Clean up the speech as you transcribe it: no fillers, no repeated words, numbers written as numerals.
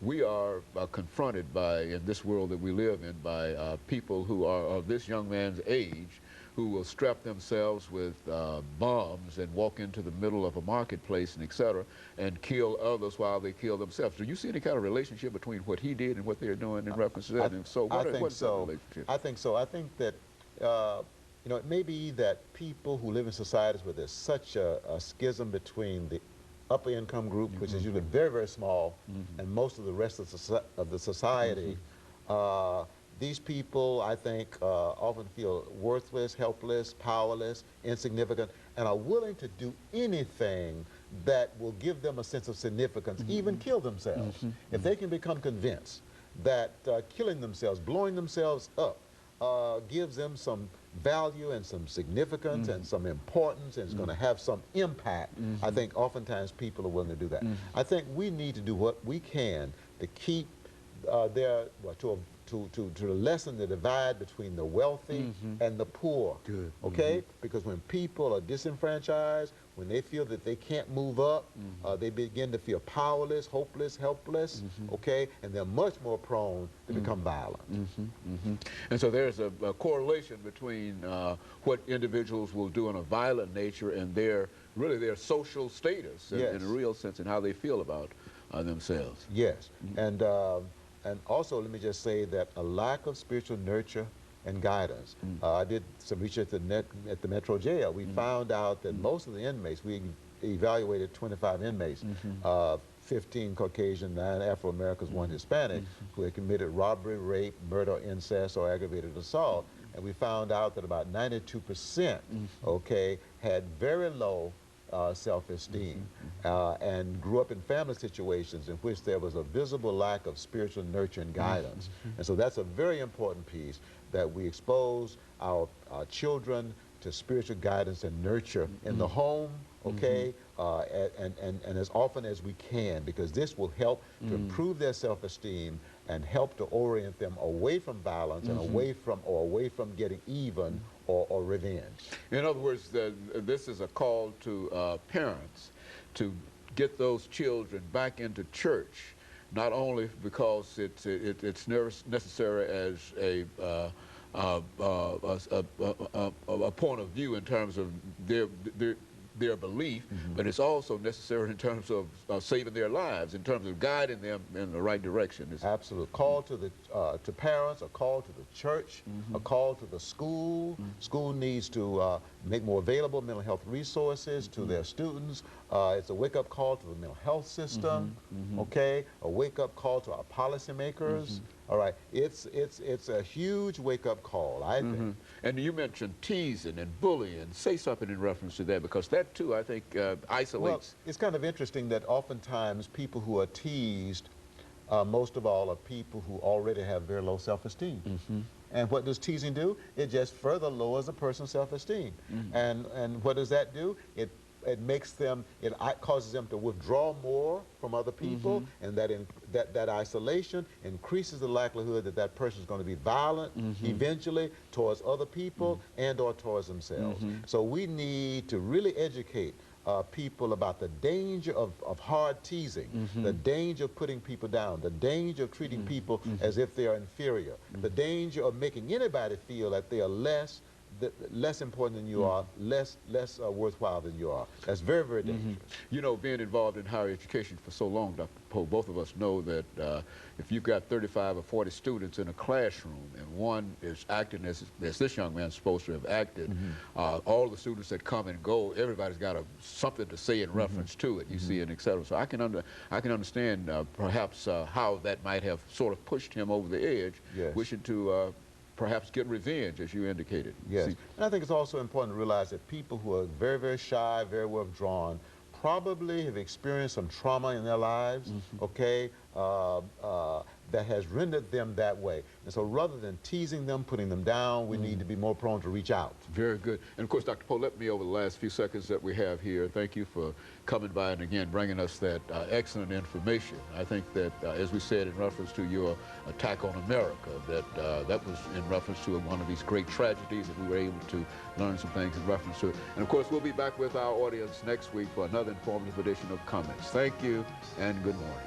we are confronted by, in this world that we live in, by people who are of this young man's age, who will strap themselves with bombs and walk into the middle of a marketplace and etc. and kill others while they kill themselves. Do you see any kind of relationship between what he did and what they're doing in reference to that? And so I think what's that so. relationship? I think so. I think that you know, it may be that people who live in societies where there's such a schism between the upper income group, which is usually very, very small, and most of the rest of the society, these people, I think, often feel worthless, helpless, powerless, insignificant, and are willing to do anything that will give them a sense of significance, even kill themselves. If they can become convinced that killing themselves, blowing themselves up, gives them some value and some significance and some importance, and it's going to have some impact, I think oftentimes people are willing to do that. I think we need to do what we can to keep to lessen the divide between the wealthy and the poor. Good. Okay? Because when people are disenfranchised, when they feel that they can't move up, they begin to feel powerless, hopeless, helpless, okay? And they're much more prone to become violent. And so there's a correlation between what individuals will do in a violent nature and really their social status in a real sense, and how they feel about themselves. Yes. And also, let me just say that a lack of spiritual nurture and guidance. I did some research at the Metro Jail. We found out that most of the inmates, we evaluated 25 inmates, 15 Caucasian, 9 Afro-Americans, 1 Hispanic, who had committed robbery, rape, murder, incest, or aggravated assault. And we found out that about 92%, okay, had very low self-esteem and grew up in family situations in which there was a visible lack of spiritual nurture and guidance. And so that's a very important piece, that we expose our children to spiritual guidance and nurture in the home, okay, and as often as we can, because this will help to improve their self-esteem and help to orient them away from violence and away from getting even or revenge. In other words, this is a call to parents to get those children back into church, not only because it's necessary as a point of view in terms of their belief, but it's also necessary in terms of saving their lives, in terms of guiding them in the right direction. Absolute. Call to parents, a call to the church, a call to the school. School needs to make more available mental health resources to their students. It's a wake-up call to the mental health system, okay? A wake-up call to our policymakers. All right, it's a huge wake-up call, I think. And you mentioned teasing and bullying. Say something in reference to that, because that too, I think, isolates. Well, it's kind of interesting that oftentimes people who are teased, most of all, are people who already have very low self-esteem. And what does teasing do? It just further lowers a person's self-esteem. And what does that do? It makes them, it causes them to withdraw more from other people, and that isolation increases the likelihood that that person is going to be violent eventually towards other people and or towards themselves. So we need to really educate people about the danger of hard teasing, the danger of putting people down, the danger of treating people as if they are inferior, the danger of making anybody feel that they are less important than you are, less worthwhile than you are. That's very, very dangerous. You know, being involved in higher education for so long, Dr. Poe, both of us know that if you've got 35 or 40 students in a classroom and one is acting as this young man's supposed to have acted, all the students that come and go, everybody's got something to say in reference to it, you see, and et cetera. So I can understand perhaps how that might have sort of pushed him over the edge, wishing to perhaps get revenge, as you indicated. Yes, and I think it's also important to realize that people who are very, very shy, very withdrawn, probably have experienced some trauma in their lives, okay, that has rendered them that way. And so rather than teasing them, putting them down, we need to be more prone to reach out. Very good. And of course, Dr. Poe, let me, over the last few seconds that we have here, thank you for coming by and again bringing us that excellent information. I think that, as we said in reference to your attack on America, that was in reference to one of these great tragedies, and we were able to learn some things in reference to it. And of course, we'll be back with our audience next week for another informative edition of Comments. Thank you, and good morning.